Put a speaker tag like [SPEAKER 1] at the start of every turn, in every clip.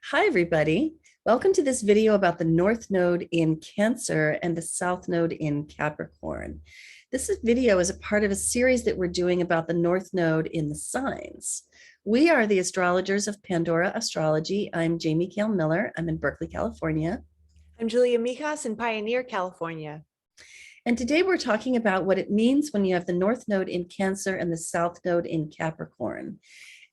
[SPEAKER 1] Hi, everybody. Welcome to this video about the North Node in Cancer and the South Node in Capricorn. This video is a part of a series that we're doing about the North Node in the signs. We are the astrologers of Pandora Astrology. I'm Jamie Kale Miller. I'm in Berkeley, California.
[SPEAKER 2] I'm Julia Mijas in Pioneer, California.
[SPEAKER 1] And today we're talking about what it means when you have the North Node in Cancer and the South Node in Capricorn.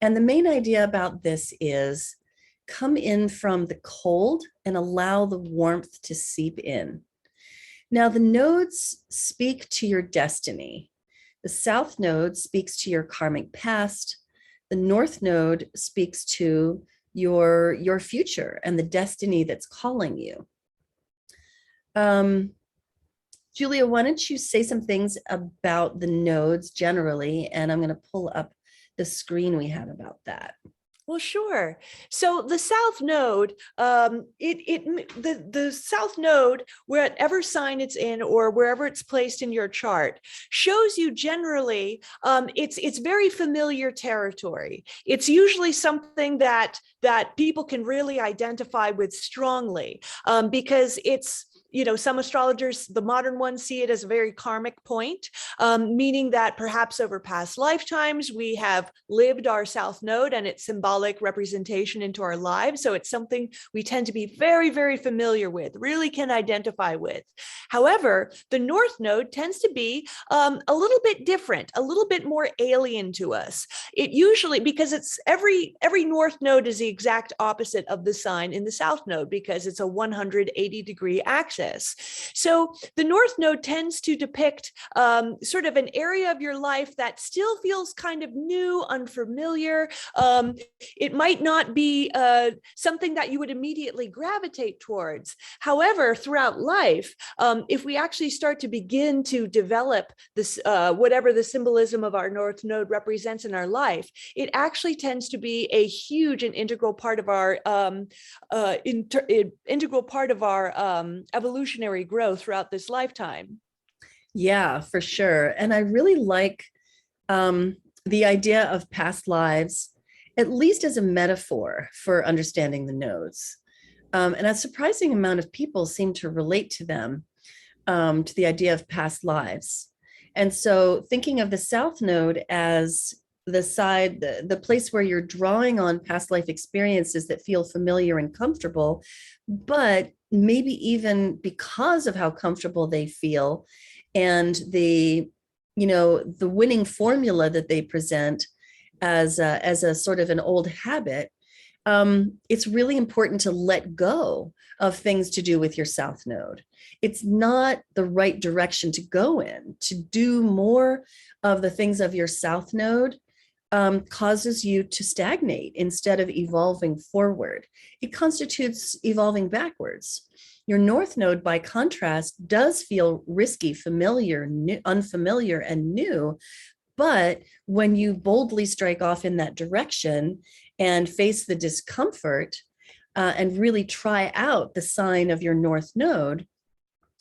[SPEAKER 1] And the main idea about this is come in from the cold and allow the warmth to seep in. Now, the nodes speak to your destiny. The South Node speaks to your karmic past. The North Node speaks to your future and the destiny that's calling you. Julia, why don't you say some things about the nodes generally, and I'm going to pull up the screen we have about that.
[SPEAKER 2] Well, sure. So the South Node, the South Node, wherever sign it's in or wherever it's placed in your chart, shows you generally it's very familiar territory. It's usually something that people can really identify with strongly because it's, you know, some astrologers, the modern ones, see it as a very karmic point, meaning that perhaps over past lifetimes, we have lived our South Node and its symbolic representation into our lives. So it's something we tend to be very, very familiar with, really can identify with. However, the North Node tends to be a little bit different, a little bit more alien to us. It usually, because it's every North Node is the exact opposite of the sign in the South Node, because it's a 180-degree axis. So the North Node tends to depict sort of an area of your life that still feels kind of new, unfamiliar. It might not be something that you would immediately gravitate towards. However, throughout life, if we actually start to begin to develop this, whatever the symbolism of our North Node represents in our life, it actually tends to be a huge and integral part of our evolutionary growth throughout this lifetime.
[SPEAKER 1] Yeah, for sure. And I really like the idea of past lives, at least as a metaphor for understanding the nodes. And a surprising amount of people seem to relate to them, to the idea of past lives. And so thinking of the South Node as the side, the place where you're drawing on past life experiences that feel familiar and comfortable, but maybe even because of how comfortable they feel and the winning formula that they present as a sort of an old habit, it's really important to let go of things to do with your South Node. It's not the right direction to go in. To do more of the things of your South Node causes you to stagnate instead of evolving forward. It constitutes evolving backwards. Your North Node, by contrast, does feel risky, familiar, unfamiliar, and new. But when you boldly strike off in that direction and face the discomfort and really try out the sign of your North Node,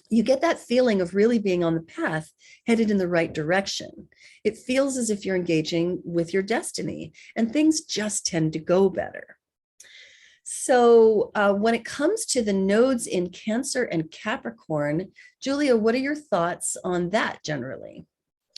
[SPEAKER 1] you get that feeling of really being on the path headed in the right direction. It feels as if you're engaging with your destiny, and things just tend to go better. So when it comes to the nodes in Cancer and Capricorn, Julia, what are your thoughts on that generally?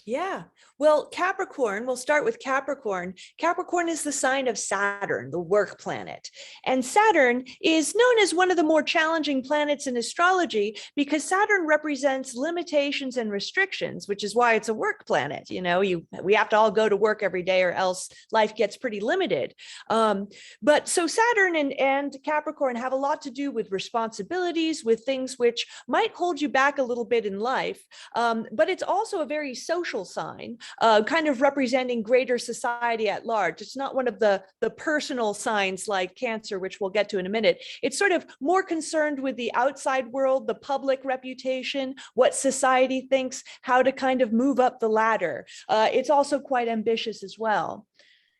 [SPEAKER 2] Yeah. Well, Capricorn, we'll start with Capricorn. Capricorn is the sign of Saturn, the work planet. And Saturn is known as one of the more challenging planets in astrology because Saturn represents limitations and restrictions, which is why it's a work planet. You know, we have to all go to work every day or else life gets pretty limited. But so Saturn and Capricorn have a lot to do with responsibilities, with things which might hold you back a little bit in life. But it's also a very social sign, kind of representing greater society at large. It's not one of the personal signs like Cancer, which we'll get to in a minute. It's sort of more concerned with the outside world, the public reputation, what society thinks, how to kind of move up the ladder. It's also quite ambitious as well.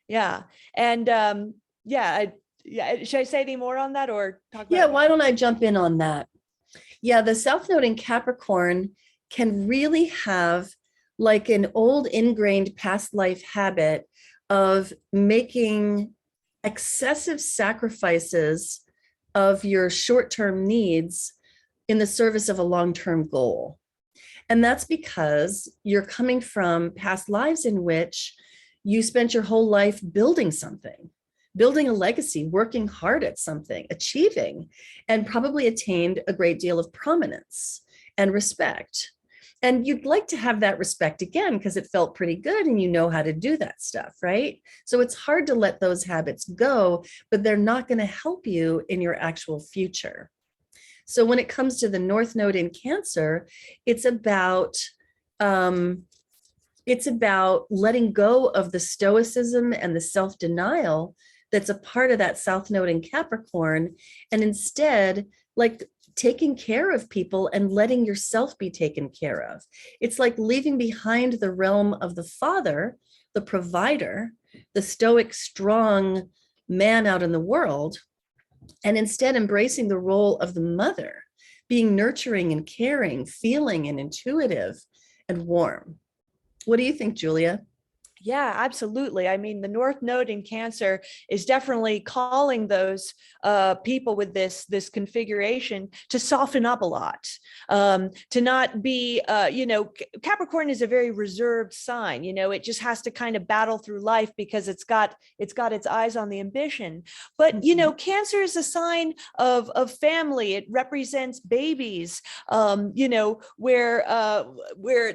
[SPEAKER 2] Yeah. And should I say any more on that or talk about?
[SPEAKER 1] Yeah, why don't I jump in on that? Yeah, the South Node in Capricorn can really have like an old ingrained past life habit of making excessive sacrifices of your short-term needs in the service of a long-term goal. And that's because you're coming from past lives in which you spent your whole life building something, building a legacy, working hard at something, achieving, and probably attained a great deal of prominence and respect. And you'd like to have that respect again because it felt pretty good and you know how to do that stuff, right? So it's hard to let those habits go, but they're not going to help you in your actual future. So when it comes to the North Node in Cancer, it's about letting go of the stoicism and the self-denial that's a part of that South Node in Capricorn, and instead, like, taking care of people and letting yourself be taken care of. It's like leaving behind the realm of the father, the provider, the stoic, strong man out in the world, and instead embracing the role of the mother, being nurturing and caring, feeling and intuitive and warm. What do you think, Julia?
[SPEAKER 2] Yeah, absolutely. I mean, the North Node in Cancer is definitely calling those people with this configuration to soften up a lot, to not be, Capricorn is a very reserved sign. It just has to kind of battle through life because it's got its eyes on the ambition. But Cancer is a sign of family. It represents babies. Where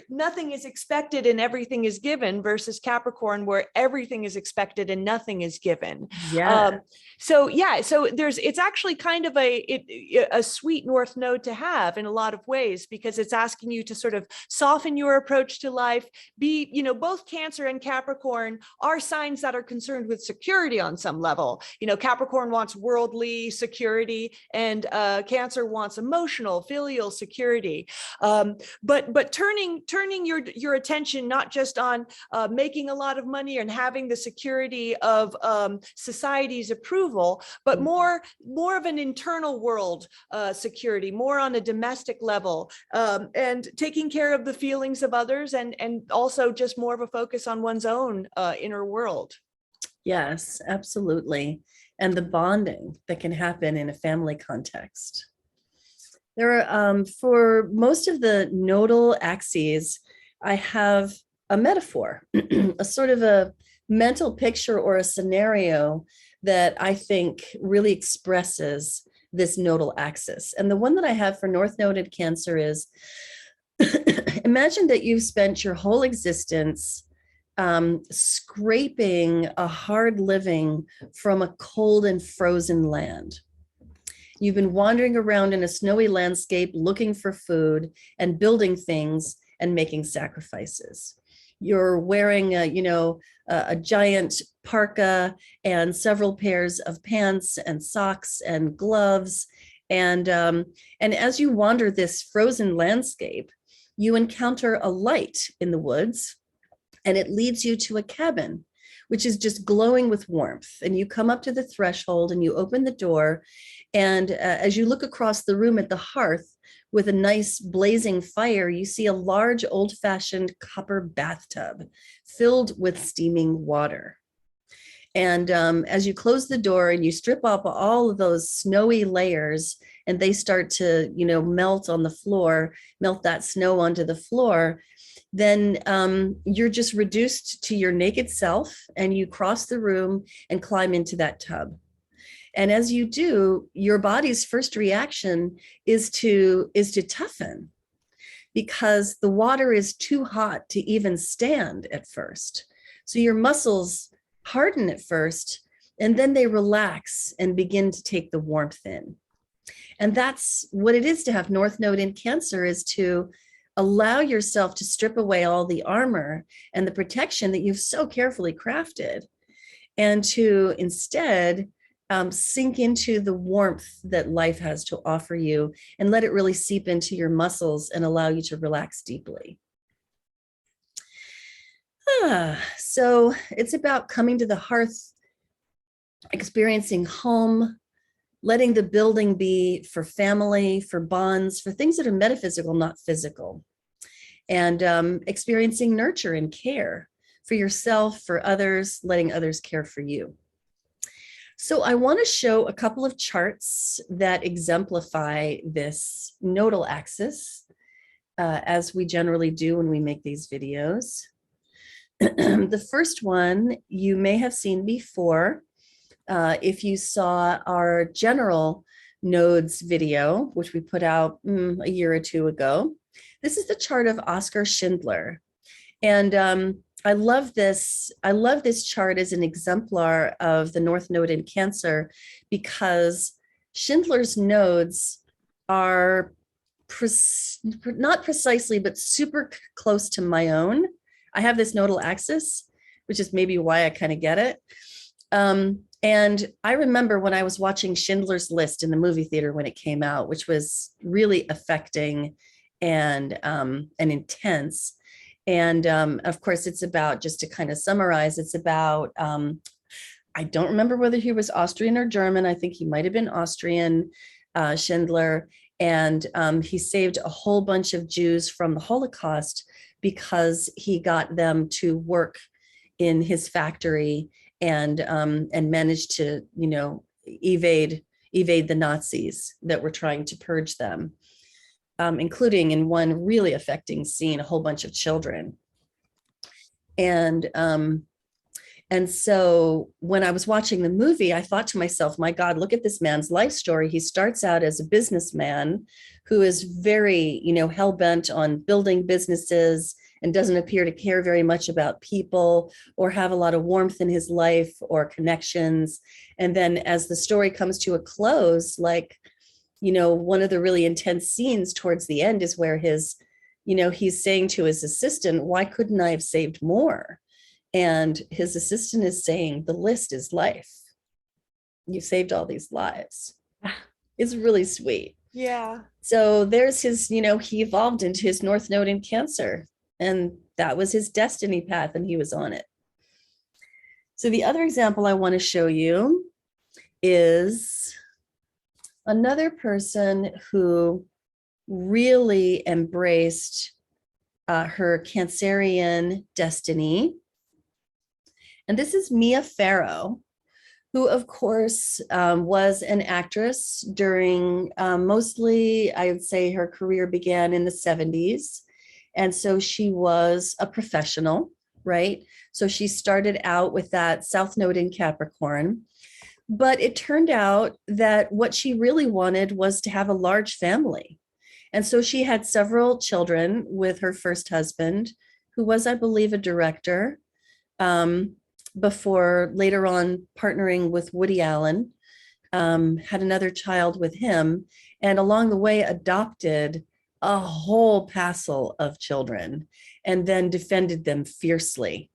[SPEAKER 2] nothing is expected and everything is given, versus Capricorn, where everything is expected and nothing is given.
[SPEAKER 1] Yeah.
[SPEAKER 2] So it's actually kind of a sweet North Node to have in a lot of ways, because it's asking you to sort of soften your approach to life. Both Cancer and Capricorn are signs that are concerned with security on some level. Capricorn wants worldly security, and Cancer wants emotional, filial security. But turning your attention not just on making a lot of money and having the security of society's approval, but more of an internal world security, more on a domestic level, and taking care of the feelings of others, and also just more of a focus on one's own inner world.
[SPEAKER 1] Yes, absolutely. And the bonding that can happen in a family context. There are, for most of the nodal axes, I have a metaphor, a sort of a mental picture or a scenario that I think really expresses this nodal axis. And the one that I have for North Noded Cancer is, imagine that you've spent your whole existence scraping a hard living from a cold and frozen land. You've been wandering around in a snowy landscape looking for food and building things and making sacrifices. You're wearing a giant parka and several pairs of pants and socks and gloves. And as you wander this frozen landscape, you encounter a light in the woods, and it leads you to a cabin, which is just glowing with warmth. And you come up to the threshold and you open the door. And as you look across the room at the hearth with a nice blazing fire, you see a large old-fashioned copper bathtub filled with steaming water. And as you close the door and you strip off all of those snowy layers, and they start to, melt on the floor, melt that snow onto the floor, then you're just reduced to your naked self, and you cross the room and climb into that tub. And as you do, your body's first reaction is to toughen, because the water is too hot to even stand at first. So your muscles harden at first, and then they relax and begin to take the warmth in. And that's what it is to have North Node in Cancer, is to allow yourself to strip away all the armor and the protection that you've so carefully crafted, and to instead sink into the warmth that life has to offer you, and let it really seep into your muscles and allow you to relax deeply. So it's about coming to the hearth, experiencing home, letting the building be for family, for bonds, for things that are metaphysical, not physical, and experiencing nurture and care for yourself, for others, letting others care for you. So I want to show a couple of charts that exemplify this nodal axis, as we generally do when we make these videos. The first one you may have seen before. If you saw our general nodes video, which we put out a year or two ago, this is the chart of Oskar Schindler. And I love this. I love this chart as an exemplar of the North Node in Cancer, because Schindler's nodes are not precisely, but super close to my own. I have this nodal axis, which is maybe why I kind of get it. And I remember when I was watching Schindler's List in the movie theater when it came out, which was really affecting and intense. And of course, it's about, just to kind of summarize, it's about, I don't remember whether he was Austrian or German. I think he might have been Austrian, Schindler. And he saved a whole bunch of Jews from the Holocaust because he got them to work in his factory and managed to, evade the Nazis that were trying to purge them, including, in one really affecting scene, a whole bunch of children. And so when I was watching the movie, I thought to myself, my God, look at this man's life story. He starts out as a businessman who is very, hell-bent on building businesses and doesn't appear to care very much about people or have a lot of warmth in his life or connections. And then as the story comes to a close, one of the really intense scenes towards the end is where he's saying to his assistant, why couldn't I have saved more? And his assistant is saying, the list is life. You saved all these lives. It's really sweet.
[SPEAKER 2] Yeah.
[SPEAKER 1] So there's his, he evolved into his North Node in Cancer, and that was his destiny path, and he was on it. So the other example I want to show you is another person who really embraced her Cancerian destiny. And this is Mia Farrow, who, of course, was an actress during mostly, I would say her career began in the 70s. And so she was a professional, right? So she started out with that South Node in Capricorn. But it turned out that what she really wanted was to have a large family. And so she had several children with her first husband, who was, I believe, a director, before later on partnering with Woody Allen, had another child with him, and along the way adopted a whole passel of children and then defended them fiercely.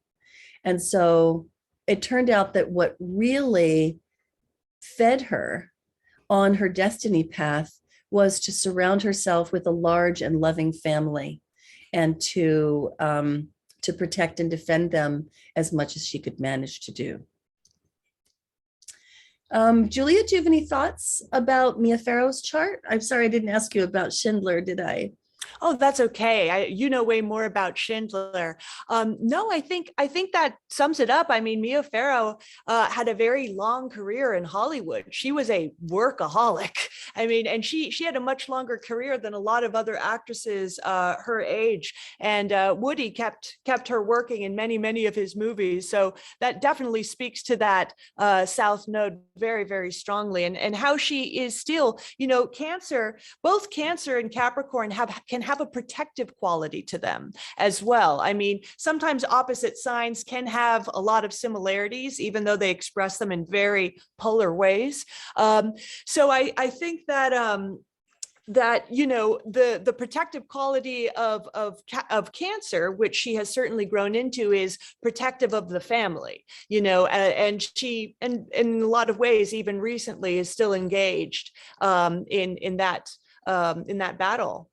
[SPEAKER 1] And so it turned out that what really fed her on her destiny path was to surround herself with a large and loving family, and to protect and defend them as much as she could manage to do. Julia, do you have any thoughts about Mia Farrow's chart? I'm sorry, I didn't ask you about Schindler, did I?
[SPEAKER 2] Oh, that's okay. You know way more about Schindler. No, I think that sums it up. I mean, Mia Farrow had a very long career in Hollywood. She was a workaholic. I mean, and she had a much longer career than a lot of other actresses her age. And Woody kept her working in many of his movies. So that definitely speaks to that South Node very, very strongly. And how she is still, Cancer, both Cancer and Capricorn can have a protective quality to them as well. I mean, sometimes opposite signs can have a lot of similarities, even though they express them in very polar ways. So I think that the protective quality of Cancer, which she has certainly grown into, is protective of the family, and she, and in a lot of ways, even recently, is still engaged in that battle.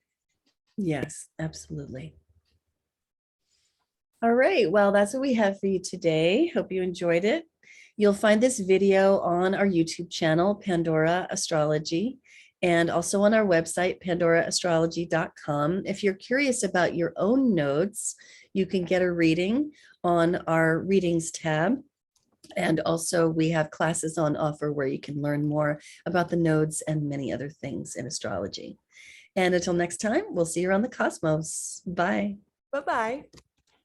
[SPEAKER 1] Yes, absolutely. All right, well, that's what we have for you today. Hope you enjoyed it. You'll find this video on our YouTube channel, Pandora Astrology, and also on our website, pandoraastrology.com. If you're curious about your own nodes, you can get a reading on our readings tab. And also we have classes on offer where you can learn more about the nodes and many other things in astrology. And until next time, we'll see you around the cosmos. Bye.
[SPEAKER 2] Bye-bye.